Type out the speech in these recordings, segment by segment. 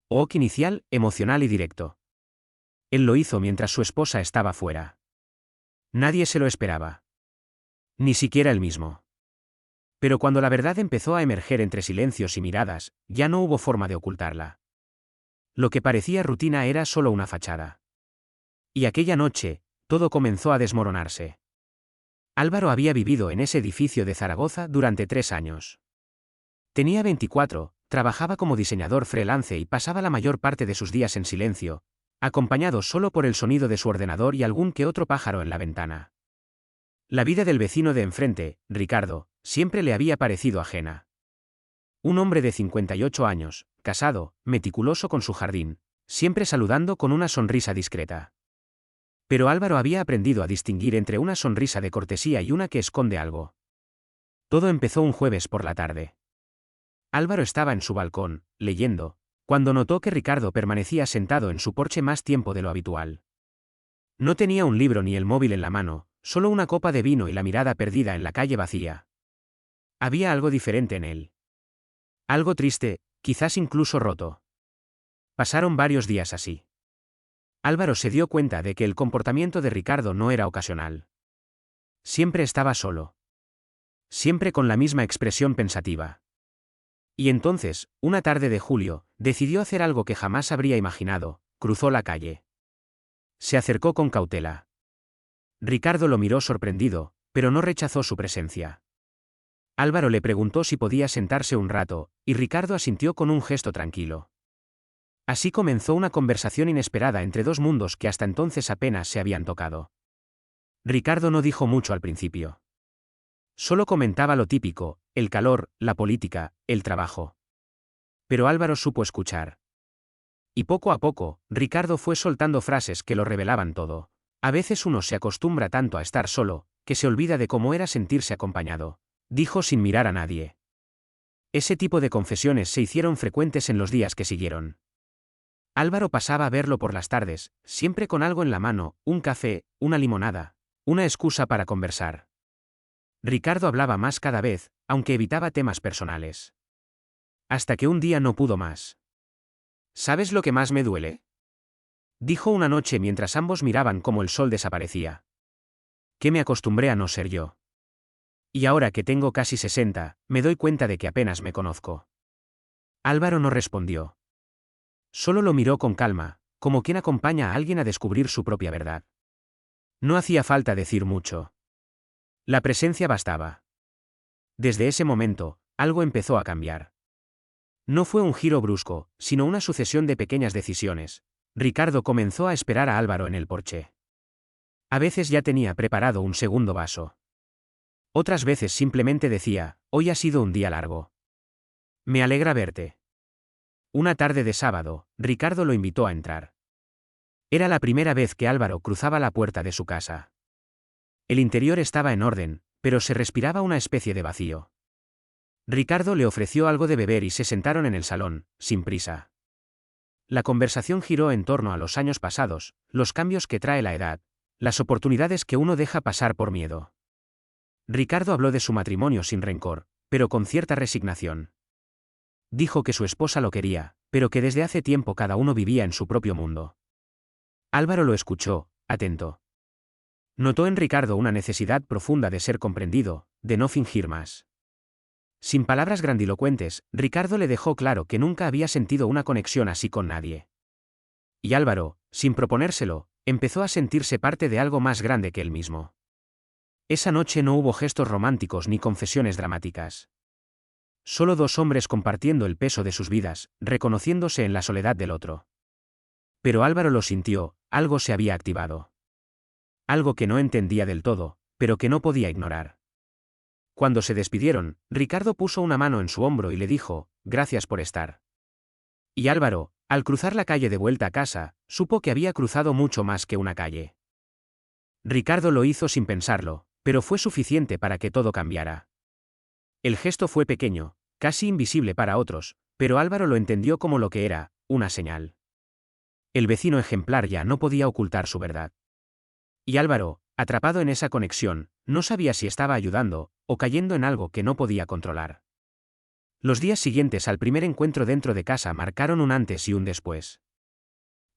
OK inicial, emocional y directo. Él lo hizo mientras su esposa estaba fuera. Nadie se lo esperaba. Ni siquiera él mismo. Pero cuando la verdad empezó a emerger entre silencios y miradas, ya no hubo forma de ocultarla. Lo que parecía rutina era solo una fachada. Y aquella noche, todo comenzó a desmoronarse. Álvaro había vivido en ese edificio de Zaragoza durante 3 años. Tenía 24, trabajaba como diseñador freelance y pasaba la mayor parte de sus días en silencio, acompañado solo por el sonido de su ordenador y algún que otro pájaro en la ventana. La vida del vecino de enfrente, Ricardo, siempre le había parecido ajena. Un hombre de 58 años, casado, meticuloso con su jardín, siempre saludando con una sonrisa discreta. Pero Álvaro había aprendido a distinguir entre una sonrisa de cortesía y una que esconde algo. Todo empezó un jueves por la tarde. Álvaro estaba en su balcón, leyendo, cuando notó que Ricardo permanecía sentado en su porche más tiempo de lo habitual. No tenía un libro ni el móvil en la mano, solo una copa de vino y la mirada perdida en la calle vacía. Había algo diferente en él. Algo triste, quizás incluso roto. Pasaron varios días así. Álvaro se dio cuenta de que el comportamiento de Ricardo no era ocasional. Siempre estaba solo. Siempre con la misma expresión pensativa. Y entonces, una tarde de julio, decidió hacer algo que jamás habría imaginado: cruzó la calle. Se acercó con cautela. Ricardo lo miró sorprendido, pero no rechazó su presencia. Álvaro le preguntó si podía sentarse un rato, y Ricardo asintió con un gesto tranquilo. Así comenzó una conversación inesperada entre dos mundos que hasta entonces apenas se habían tocado. Ricardo no dijo mucho al principio. Solo comentaba lo típico: el calor, la política, el trabajo. Pero Álvaro supo escuchar. Y poco a poco, Ricardo fue soltando frases que lo revelaban todo. A veces uno se acostumbra tanto a estar solo, que se olvida de cómo era sentirse acompañado, dijo sin mirar a nadie. Ese tipo de confesiones se hicieron frecuentes en los días que siguieron. Álvaro pasaba a verlo por las tardes, siempre con algo en la mano, un café, una limonada, una excusa para conversar. Ricardo hablaba más cada vez, aunque evitaba temas personales. Hasta que un día no pudo más. ¿Sabes lo que más me duele?, dijo una noche mientras ambos miraban cómo el sol desaparecía. Que me acostumbré a no ser yo. Y ahora que tengo casi 60, me doy cuenta de que apenas me conozco. Álvaro no respondió. Solo lo miró con calma, como quien acompaña a alguien a descubrir su propia verdad. No hacía falta decir mucho. La presencia bastaba. Desde ese momento, algo empezó a cambiar. No fue un giro brusco, sino una sucesión de pequeñas decisiones. Ricardo comenzó a esperar a Álvaro en el porche. A veces ya tenía preparado un segundo vaso. Otras veces simplemente decía: hoy ha sido un día largo. Me alegra verte. Una tarde de sábado, Ricardo lo invitó a entrar. Era la primera vez que Álvaro cruzaba la puerta de su casa. El interior estaba en orden, pero se respiraba una especie de vacío. Ricardo le ofreció algo de beber y se sentaron en el salón, sin prisa. La conversación giró en torno a los años pasados, los cambios que trae la edad, las oportunidades que uno deja pasar por miedo. Ricardo habló de su matrimonio sin rencor, pero con cierta resignación. Dijo que su esposa lo quería, pero que desde hace tiempo cada uno vivía en su propio mundo. Álvaro lo escuchó, atento. Notó en Ricardo una necesidad profunda de ser comprendido, de no fingir más. Sin palabras grandilocuentes, Ricardo le dejó claro que nunca había sentido una conexión así con nadie. Y Álvaro, sin proponérselo, empezó a sentirse parte de algo más grande que él mismo. Esa noche no hubo gestos románticos ni confesiones dramáticas. Solo dos hombres compartiendo el peso de sus vidas, reconociéndose en la soledad del otro. Pero Álvaro lo sintió: algo se había activado. Algo que no entendía del todo, pero que no podía ignorar. Cuando se despidieron, Ricardo puso una mano en su hombro y le dijo: gracias por estar. Y Álvaro, al cruzar la calle de vuelta a casa, supo que había cruzado mucho más que una calle. Ricardo lo hizo sin pensarlo, pero fue suficiente para que todo cambiara. El gesto fue pequeño, casi invisible para otros, pero Álvaro lo entendió como lo que era: una señal. El vecino ejemplar ya no podía ocultar su verdad. Y Álvaro, atrapado en esa conexión, no sabía si estaba ayudando, o cayendo en algo que no podía controlar. Los días siguientes al primer encuentro dentro de casa marcaron un antes y un después.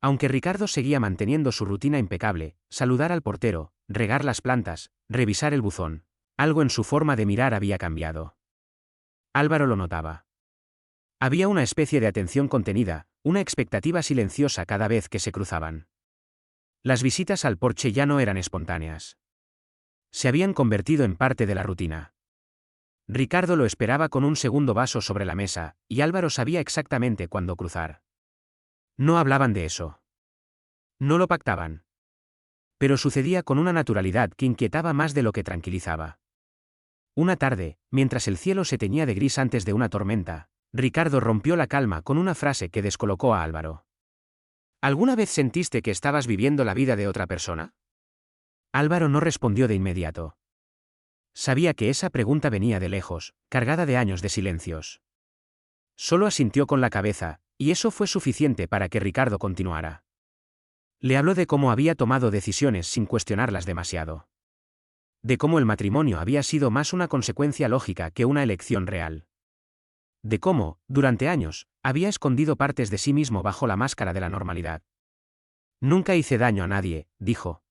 Aunque Ricardo seguía manteniendo su rutina impecable, saludar al portero, regar las plantas, revisar el buzón, algo en su forma de mirar había cambiado. Álvaro lo notaba. Había una especie de atención contenida, una expectativa silenciosa cada vez que se cruzaban. Las visitas al porche ya no eran espontáneas. Se habían convertido en parte de la rutina. Ricardo lo esperaba con un segundo vaso sobre la mesa, y Álvaro sabía exactamente cuándo cruzar. No hablaban de eso. No lo pactaban. Pero sucedía con una naturalidad que inquietaba más de lo que tranquilizaba. Una tarde, mientras el cielo se teñía de gris antes de una tormenta, Ricardo rompió la calma con una frase que descolocó a Álvaro. ¿Alguna vez sentiste que estabas viviendo la vida de otra persona? Álvaro no respondió de inmediato. Sabía que esa pregunta venía de lejos, cargada de años de silencios. Solo asintió con la cabeza, y eso fue suficiente para que Ricardo continuara. Le habló de cómo había tomado decisiones sin cuestionarlas demasiado. De cómo el matrimonio había sido más una consecuencia lógica que una elección real. De cómo, durante años, había escondido partes de sí mismo bajo la máscara de la normalidad. Nunca hice daño a nadie, dijo.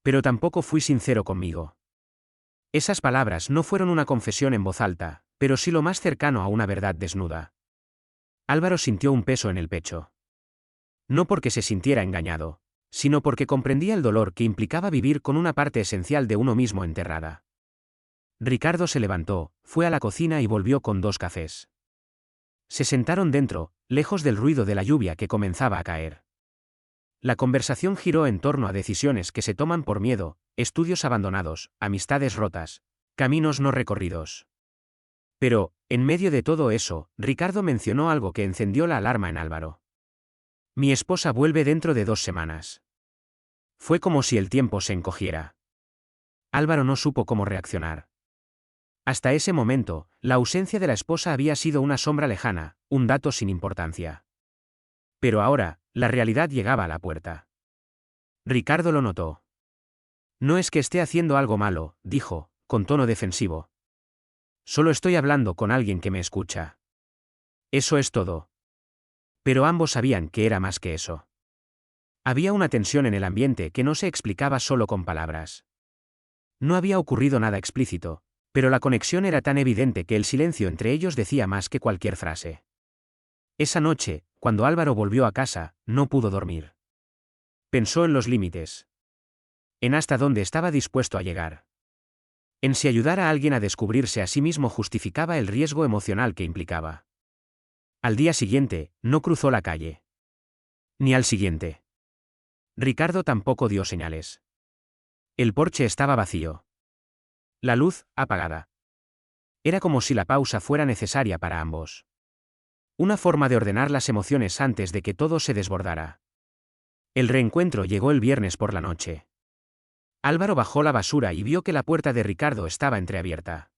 Pero tampoco fui sincero conmigo. Esas palabras no fueron una confesión en voz alta, pero sí lo más cercano a una verdad desnuda. Álvaro sintió un peso en el pecho. No porque se sintiera engañado, sino porque comprendía el dolor que implicaba vivir con una parte esencial de uno mismo enterrada. Ricardo se levantó, fue a la cocina y volvió con 2 cafés. Se sentaron dentro, lejos del ruido de la lluvia que comenzaba a caer. La conversación giró en torno a decisiones que se toman por miedo, estudios abandonados, amistades rotas, caminos no recorridos. Pero, en medio de todo eso, Ricardo mencionó algo que encendió la alarma en Álvaro. Mi esposa vuelve dentro de 2 semanas. Fue como si el tiempo se encogiera. Álvaro no supo cómo reaccionar. Hasta ese momento, la ausencia de la esposa había sido una sombra lejana, un dato sin importancia. Pero ahora, la realidad llegaba a la puerta. Ricardo lo notó. No es que esté haciendo algo malo, dijo, con tono defensivo. Solo estoy hablando con alguien que me escucha. Eso es todo. Pero ambos sabían que era más que eso. Había una tensión en el ambiente que no se explicaba solo con palabras. No había ocurrido nada explícito, pero la conexión era tan evidente que el silencio entre ellos decía más que cualquier frase. Esa noche, cuando Álvaro volvió a casa, no pudo dormir. Pensó en los límites. En hasta dónde estaba dispuesto a llegar. En si ayudar a alguien a descubrirse a sí mismo justificaba el riesgo emocional que implicaba. Al día siguiente, no cruzó la calle. Ni al siguiente. Ricardo tampoco dio señales. El porche estaba vacío. La luz, apagada. Era como si la pausa fuera necesaria para ambos. Una forma de ordenar las emociones antes de que todo se desbordara. El reencuentro llegó el viernes por la noche. Álvaro bajó la basura y vio que la puerta de Ricardo estaba entreabierta.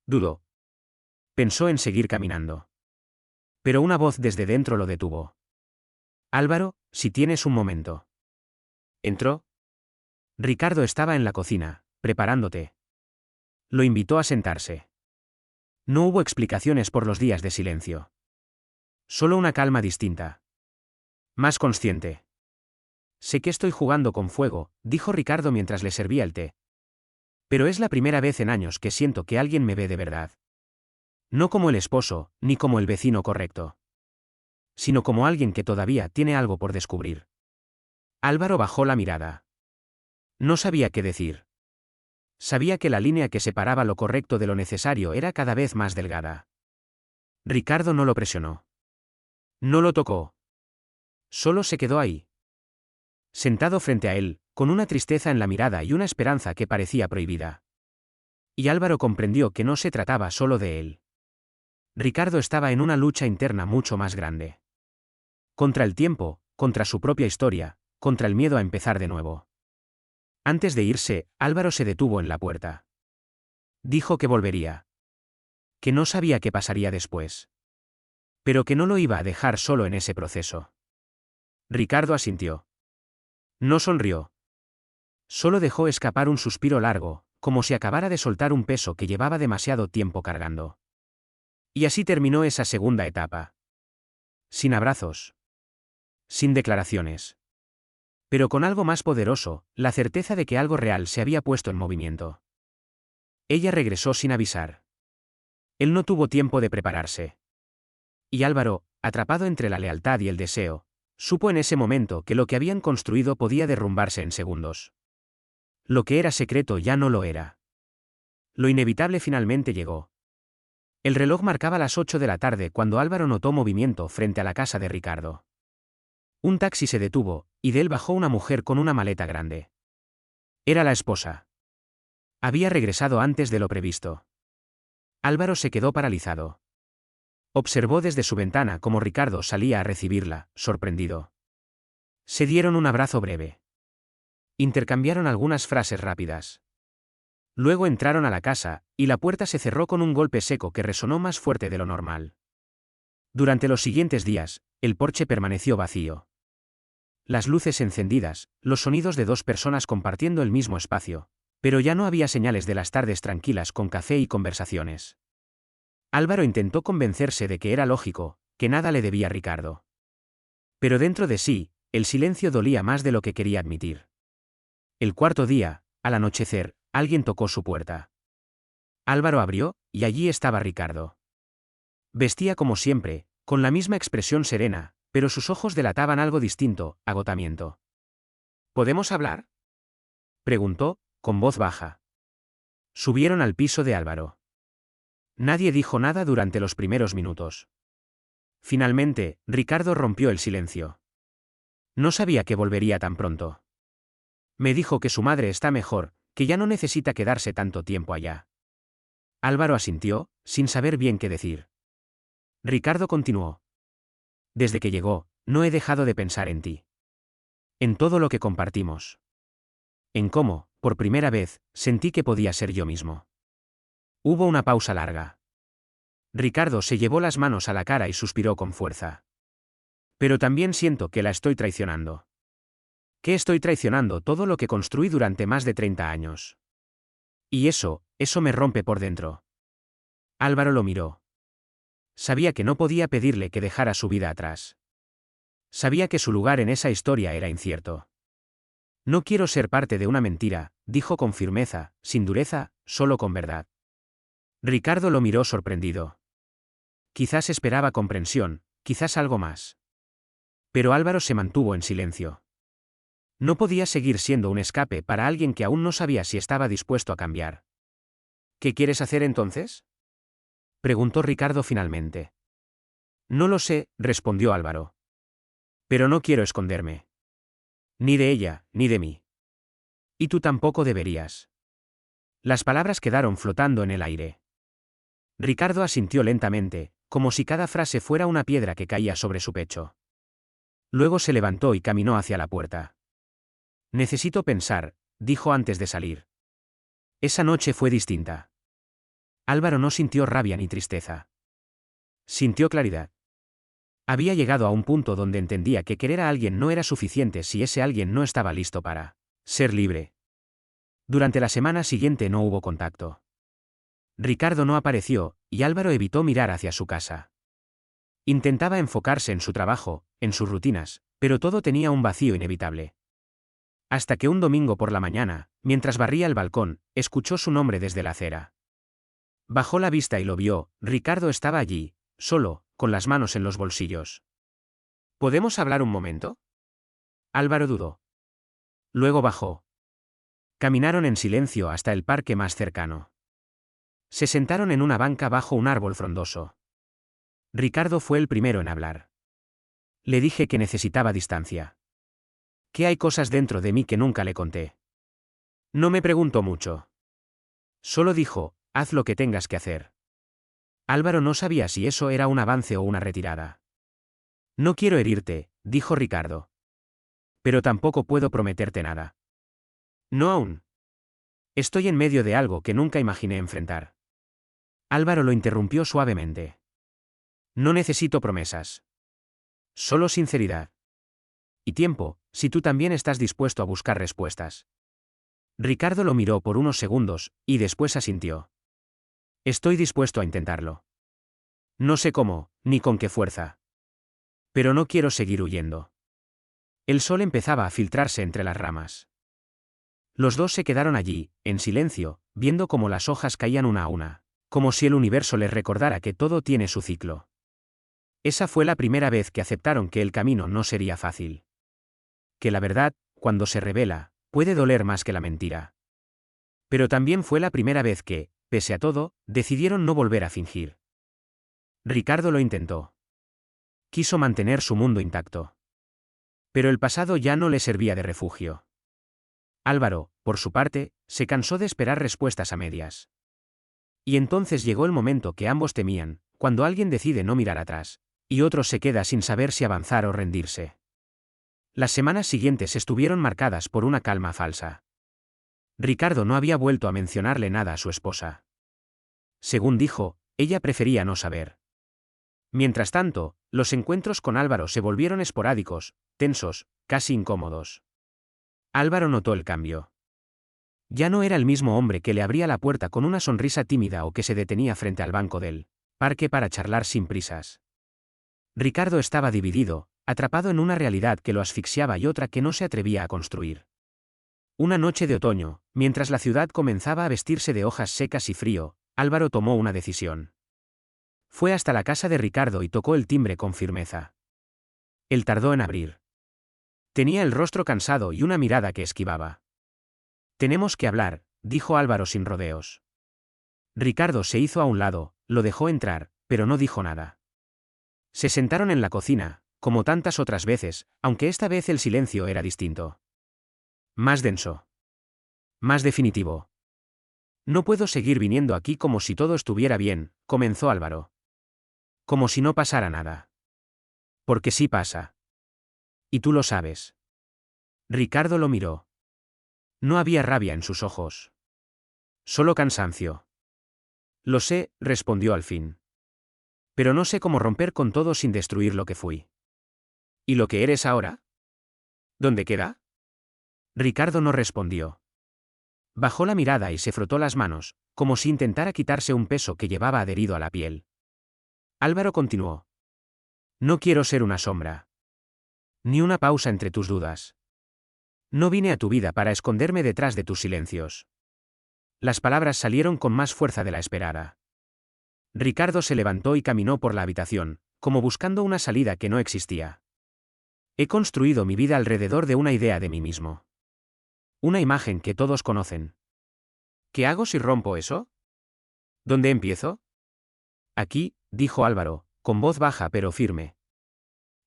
Dudó. Pensó en seguir caminando. Pero una voz desde dentro lo detuvo. Álvaro, si tienes un momento. ¿Entró? Ricardo estaba en la cocina, preparándote. Lo invitó a sentarse. No hubo explicaciones por los días de silencio. Solo una calma distinta. Más consciente. Sé que estoy jugando con fuego, dijo Ricardo mientras le servía el té. Pero es la primera vez en años que siento que alguien me ve de verdad. No como el esposo, ni como el vecino correcto. Sino como alguien que todavía tiene algo por descubrir. Álvaro bajó la mirada. No sabía qué decir. Sabía que la línea que separaba lo correcto de lo necesario era cada vez más delgada. Ricardo no lo presionó. No lo tocó. Solo se quedó ahí. Sentado frente a él, con una tristeza en la mirada y una esperanza que parecía prohibida. Y Álvaro comprendió que no se trataba solo de él. Ricardo estaba en una lucha interna mucho más grande. Contra el tiempo, contra su propia historia, contra el miedo a empezar de nuevo. Antes de irse, Álvaro se detuvo en la puerta. Dijo que volvería. Que no sabía qué pasaría después. Pero que no lo iba a dejar solo en ese proceso. Ricardo asintió. No sonrió. Solo dejó escapar un suspiro largo, como si acabara de soltar un peso que llevaba demasiado tiempo cargando. Y así terminó esa segunda etapa. Sin abrazos. Sin declaraciones. Pero con algo más poderoso, la certeza de que algo real se había puesto en movimiento. Ella regresó sin avisar. Él no tuvo tiempo de prepararse. Y Álvaro, atrapado entre la lealtad y el deseo, supo en ese momento que lo que habían construido podía derrumbarse en segundos. Lo que era secreto ya no lo era. Lo inevitable finalmente llegó. El reloj marcaba las 8 de la tarde cuando Álvaro notó movimiento frente a la casa de Ricardo. Un taxi se detuvo, y de él bajó una mujer con una maleta grande. Era la esposa. Había regresado antes de lo previsto. Álvaro se quedó paralizado. Observó desde su ventana cómo Ricardo salía a recibirla, sorprendido. Se dieron un abrazo breve. Intercambiaron algunas frases rápidas. Luego entraron a la casa, y la puerta se cerró con un golpe seco que resonó más fuerte de lo normal. Durante los siguientes días, el porche permaneció vacío. Las luces encendidas, los sonidos de dos personas compartiendo el mismo espacio, pero ya no había señales de las tardes tranquilas con café y conversaciones. Álvaro intentó convencerse de que era lógico, que nada le debía a Ricardo. Pero dentro de sí, el silencio dolía más de lo que quería admitir. El cuarto día, al anochecer, alguien tocó su puerta. Álvaro abrió, y allí estaba Ricardo. Vestía como siempre, con la misma expresión serena, pero sus ojos delataban algo distinto, agotamiento. ¿Podemos hablar?, preguntó, con voz baja. Subieron al piso de Álvaro. Nadie dijo nada durante los primeros minutos. Finalmente, Ricardo rompió el silencio. No sabía que volvería tan pronto. Me dijo que su madre está mejor, que ya no necesita quedarse tanto tiempo allá. Álvaro asintió, sin saber bien qué decir. Ricardo continuó. Desde que llegó, no he dejado de pensar en ti. En todo lo que compartimos. En cómo, por primera vez, sentí que podía ser yo mismo. Hubo una pausa larga. Ricardo se llevó las manos a la cara y suspiró con fuerza. Pero también siento que la estoy traicionando. Que estoy traicionando todo lo que construí durante más de 30 años. Y eso me rompe por dentro. Álvaro lo miró. Sabía que no podía pedirle que dejara su vida atrás. Sabía que su lugar en esa historia era incierto. No quiero ser parte de una mentira, dijo con firmeza, sin dureza, solo con verdad. Ricardo lo miró sorprendido. Quizás esperaba comprensión, quizás algo más. Pero Álvaro se mantuvo en silencio. No podía seguir siendo un escape para alguien que aún no sabía si estaba dispuesto a cambiar. ¿Qué quieres hacer entonces?, preguntó Ricardo finalmente. No lo sé, respondió Álvaro. Pero no quiero esconderme. Ni de ella, ni de mí. Y tú tampoco deberías. Las palabras quedaron flotando en el aire. Ricardo asintió lentamente, como si cada frase fuera una piedra que caía sobre su pecho. Luego se levantó y caminó hacia la puerta. Necesito pensar, dijo antes de salir. Esa noche fue distinta. Álvaro no sintió rabia ni tristeza. Sintió claridad. Había llegado a un punto donde entendía que querer a alguien no era suficiente si ese alguien no estaba listo para ser libre. Durante la semana siguiente no hubo contacto. Ricardo no apareció, y Álvaro evitó mirar hacia su casa. Intentaba enfocarse en su trabajo, en sus rutinas, pero todo tenía un vacío inevitable. Hasta que un domingo por la mañana, mientras barría el balcón, escuchó su nombre desde la acera. Bajó la vista y lo vio. Ricardo estaba allí, solo, con las manos en los bolsillos. ¿Podemos hablar un momento?, Álvaro dudó. Luego bajó. Caminaron en silencio hasta el parque más cercano. Se sentaron en una banca bajo un árbol frondoso. Ricardo fue el primero en hablar. Le dije que necesitaba distancia. Que hay cosas dentro de mí que nunca le conté. No me preguntó mucho. Solo dijo, haz lo que tengas que hacer. Álvaro no sabía si eso era un avance o una retirada. No quiero herirte, dijo Ricardo. Pero tampoco puedo prometerte nada. No aún. Estoy en medio de algo que nunca imaginé enfrentar. Álvaro lo interrumpió suavemente. No necesito promesas. Solo sinceridad. Y tiempo, si tú también estás dispuesto a buscar respuestas. Ricardo lo miró por unos segundos, y después asintió. Estoy dispuesto a intentarlo. No sé cómo, ni con qué fuerza. Pero no quiero seguir huyendo. El sol empezaba a filtrarse entre las ramas. Los dos se quedaron allí, en silencio, viendo cómo las hojas caían una a una, como si el universo les recordara que todo tiene su ciclo. Esa fue la primera vez que aceptaron que el camino no sería fácil. Que la verdad, cuando se revela, puede doler más que la mentira. Pero también fue la primera vez que, pese a todo, decidieron no volver a fingir. Ricardo lo intentó. Quiso mantener su mundo intacto. Pero el pasado ya no le servía de refugio. Álvaro, por su parte, se cansó de esperar respuestas a medias. Y entonces llegó el momento que ambos temían, cuando alguien decide no mirar atrás, y otro se queda sin saber si avanzar o rendirse. Las semanas siguientes estuvieron marcadas por una calma falsa. Ricardo no había vuelto a mencionarle nada a su esposa. Según dijo, ella prefería no saber. Mientras tanto, los encuentros con Álvaro se volvieron esporádicos, tensos, casi incómodos. Álvaro notó el cambio. Ya no era el mismo hombre que le abría la puerta con una sonrisa tímida o que se detenía frente al banco del parque para charlar sin prisas. Ricardo estaba dividido, atrapado en una realidad que lo asfixiaba y otra que no se atrevía a construir. Una noche de otoño, mientras la ciudad comenzaba a vestirse de hojas secas y frío, Álvaro tomó una decisión. Fue hasta la casa de Ricardo y tocó el timbre con firmeza. Él tardó en abrir. Tenía el rostro cansado y una mirada que esquivaba. «Tenemos que hablar», dijo Álvaro sin rodeos. Ricardo se hizo a un lado, lo dejó entrar, pero no dijo nada. Se sentaron en la cocina, como tantas otras veces, aunque esta vez el silencio era distinto. Más denso. Más definitivo. «No puedo seguir viniendo aquí como si todo estuviera bien», comenzó Álvaro. «Como si no pasara nada». «Porque sí pasa. Y tú lo sabes». Ricardo lo miró. No había rabia en sus ojos. Solo cansancio. «Lo sé», respondió al fin. «Pero no sé cómo romper con todo sin destruir lo que fui». «¿Y lo que eres ahora? ¿Dónde queda?» Ricardo no respondió. Bajó la mirada y se frotó las manos, como si intentara quitarse un peso que llevaba adherido a la piel. Álvaro continuó. «No quiero ser una sombra. Ni una pausa entre tus dudas. No vine a tu vida para esconderme detrás de tus silencios». Las palabras salieron con más fuerza de la esperada. Ricardo se levantó y caminó por la habitación, como buscando una salida que no existía. «He construido mi vida alrededor de una idea de mí mismo. Una imagen que todos conocen. ¿Qué hago si rompo eso? ¿Dónde empiezo?» «Aquí», dijo Álvaro, con voz baja pero firme.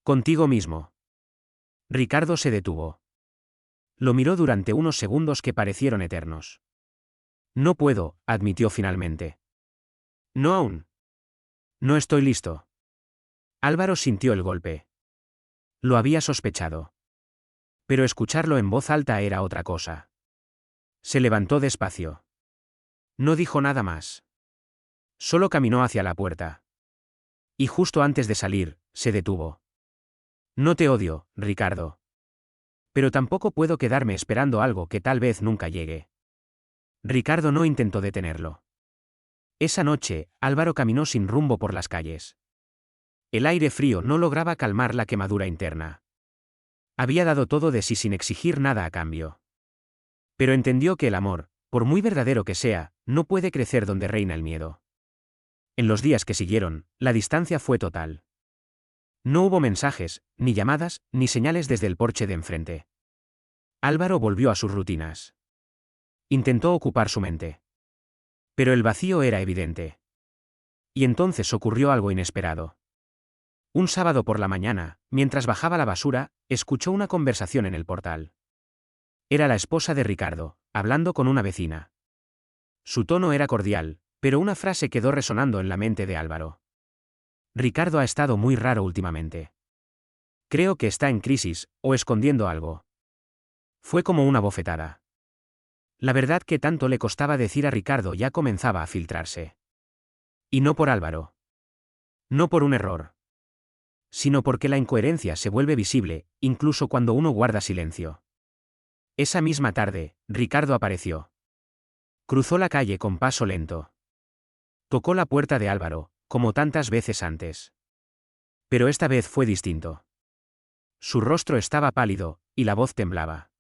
«Contigo mismo». Ricardo se detuvo. Lo miró durante unos segundos que parecieron eternos. «No puedo», admitió finalmente. «No aún. No estoy listo». Álvaro sintió el golpe. Lo había sospechado. Pero escucharlo en voz alta era otra cosa. Se levantó despacio. No dijo nada más. Solo caminó hacia la puerta. Y justo antes de salir, se detuvo. «No te odio, Ricardo. Pero tampoco puedo quedarme esperando algo que tal vez nunca llegue». Ricardo no intentó detenerlo. Esa noche, Álvaro caminó sin rumbo por las calles. El aire frío no lograba calmar la quemadura interna. Había dado todo de sí sin exigir nada a cambio. Pero entendió que el amor, por muy verdadero que sea, no puede crecer donde reina el miedo. En los días que siguieron, la distancia fue total. No hubo mensajes, ni llamadas, ni señales desde el porche de enfrente. Álvaro volvió a sus rutinas. Intentó ocupar su mente. Pero el vacío era evidente. Y entonces ocurrió algo inesperado. Un sábado por la mañana, mientras bajaba la basura, escuchó una conversación en el portal. Era la esposa de Ricardo, hablando con una vecina. Su tono era cordial, pero una frase quedó resonando en la mente de Álvaro. «Ricardo ha estado muy raro últimamente. Creo que está en crisis, o escondiendo algo». Fue como una bofetada. La verdad que tanto le costaba decir a Ricardo ya comenzaba a filtrarse. Y no por Álvaro. No por un error. Sino porque la incoherencia se vuelve visible, incluso cuando uno guarda silencio. Esa misma tarde, Ricardo apareció. Cruzó la calle con paso lento. Tocó la puerta de Álvaro, como tantas veces antes. Pero esta vez fue distinto. Su rostro estaba pálido, y la voz temblaba.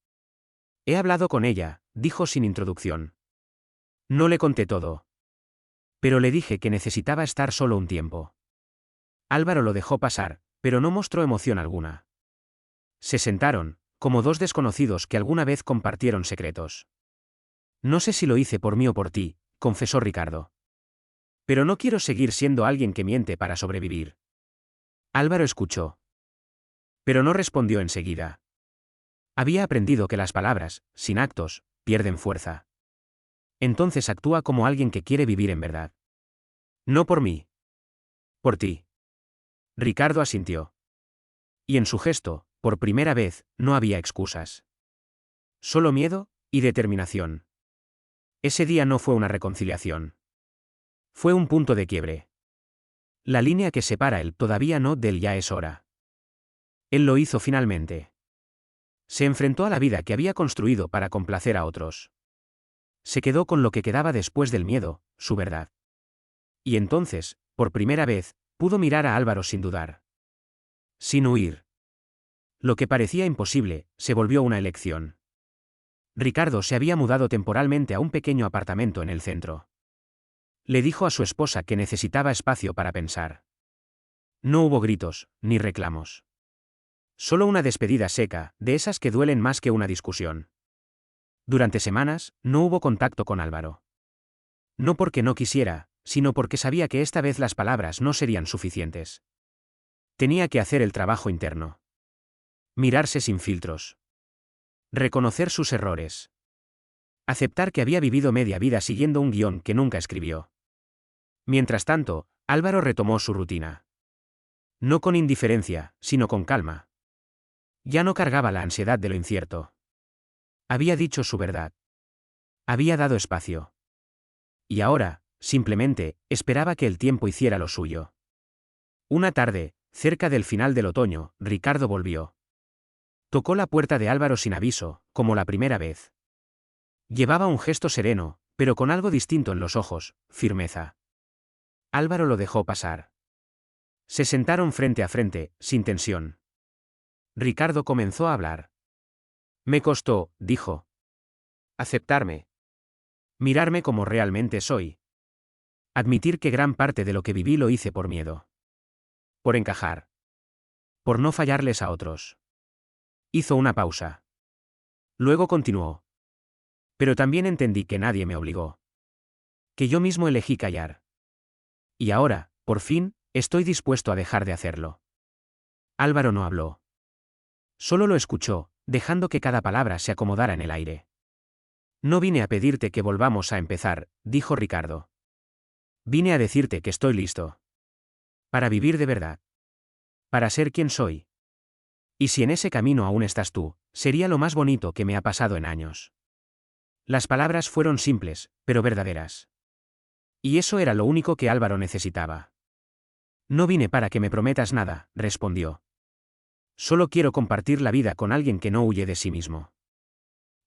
He hablado con ella, dijo sin introducción. No le conté todo. Pero le dije que necesitaba estar solo un tiempo. Álvaro lo dejó pasar, pero no mostró emoción alguna. Se sentaron, como dos desconocidos que alguna vez compartieron secretos. No sé si lo hice por mí o por ti, confesó Ricardo. Pero no quiero seguir siendo alguien que miente para sobrevivir. Álvaro escuchó. Pero no respondió enseguida. Había aprendido que las palabras, sin actos, pierden fuerza. Entonces actúa como alguien que quiere vivir en verdad. No por mí. Por ti. Ricardo asintió. Y en su gesto, por primera vez, no había excusas. Solo miedo y determinación. Ese día no fue una reconciliación. Fue un punto de quiebre. La línea que separa el todavía no del ya es hora. Él lo hizo finalmente. Se enfrentó a la vida que había construido para complacer a otros. Se quedó con lo que quedaba después del miedo, su verdad. Y entonces, por primera vez, pudo mirar a Álvaro sin dudar. Sin huir. Lo que parecía imposible, se volvió una elección. Ricardo se había mudado temporalmente a un pequeño apartamento en el centro. Le dijo a su esposa que necesitaba espacio para pensar. No hubo gritos, ni reclamos. Solo una despedida seca, de esas que duelen más que una discusión. Durante semanas, no hubo contacto con Álvaro. No porque no quisiera, sino porque sabía que esta vez las palabras no serían suficientes. Tenía que hacer el trabajo interno. Mirarse sin filtros. Reconocer sus errores. Aceptar que había vivido media vida siguiendo un guión que nunca escribió. Mientras tanto, Álvaro retomó su rutina. No con indiferencia, sino con calma. Ya no cargaba la ansiedad de lo incierto. Había dicho su verdad. Había dado espacio. Y ahora, simplemente, esperaba que el tiempo hiciera lo suyo. Una tarde, cerca del final del otoño, Ricardo volvió. Tocó la puerta de Álvaro sin aviso, como la primera vez. Llevaba un gesto sereno, pero con algo distinto en los ojos, firmeza. Álvaro lo dejó pasar. Se sentaron frente a frente, sin tensión. Ricardo comenzó a hablar. Me costó, dijo. Aceptarme. Mirarme como realmente soy. Admitir que gran parte de lo que viví lo hice por miedo. Por encajar. Por no fallarles a otros. Hizo una pausa. Luego continuó. Pero también entendí que nadie me obligó. Que yo mismo elegí callar. Y ahora, por fin, estoy dispuesto a dejar de hacerlo. Álvaro no habló. Solo lo escuchó, dejando que cada palabra se acomodara en el aire. No vine a pedirte que volvamos a empezar, dijo Ricardo. Vine a decirte que estoy listo. Para vivir de verdad. Para ser quien soy. Y si en ese camino aún estás tú, sería lo más bonito que me ha pasado en años. Las palabras fueron simples, pero verdaderas. Y eso era lo único que Álvaro necesitaba. No vine para que me prometas nada, respondió. Solo quiero compartir la vida con alguien que no huye de sí mismo.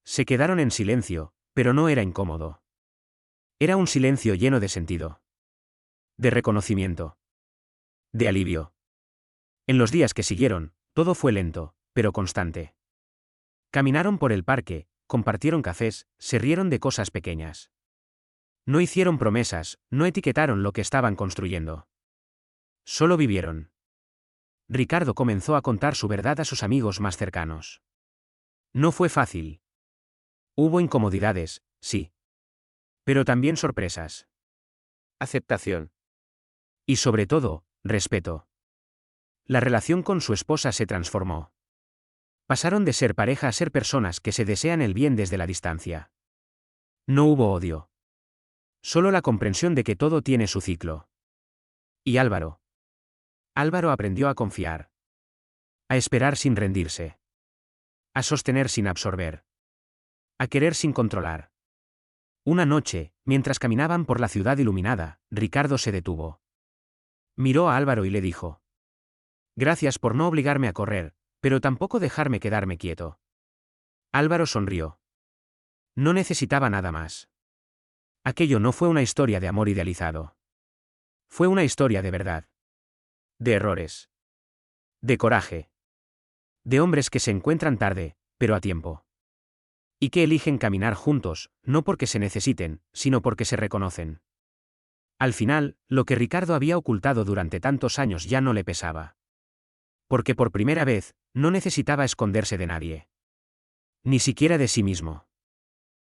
Se quedaron en silencio, pero no era incómodo. Era un silencio lleno de sentido. De reconocimiento. De alivio. En los días que siguieron, todo fue lento, pero constante. Caminaron por el parque, compartieron cafés, se rieron de cosas pequeñas. No hicieron promesas, no etiquetaron lo que estaban construyendo. Solo vivieron. Ricardo comenzó a contar su verdad a sus amigos más cercanos. No fue fácil. Hubo incomodidades, sí. Pero también sorpresas. Aceptación. Y sobre todo, respeto. La relación con su esposa se transformó. Pasaron de ser pareja a ser personas que se desean el bien desde la distancia. No hubo odio. Solo la comprensión de que todo tiene su ciclo. Y Álvaro. Álvaro aprendió a confiar. A esperar sin rendirse. A sostener sin absorber. A querer sin controlar. Una noche, mientras caminaban por la ciudad iluminada, Ricardo se detuvo. Miró a Álvaro y le dijo. Gracias por no obligarme a correr, pero tampoco dejarme quedarme quieto. Álvaro sonrió. No necesitaba nada más. Aquello no fue una historia de amor idealizado. Fue una historia de verdad. De errores. De coraje. De hombres que se encuentran tarde, pero a tiempo. Y que eligen caminar juntos, no porque se necesiten, sino porque se reconocen. Al final, lo que Ricardo había ocultado durante tantos años ya no le pesaba. Porque por primera vez, no necesitaba esconderse de nadie. Ni siquiera de sí mismo.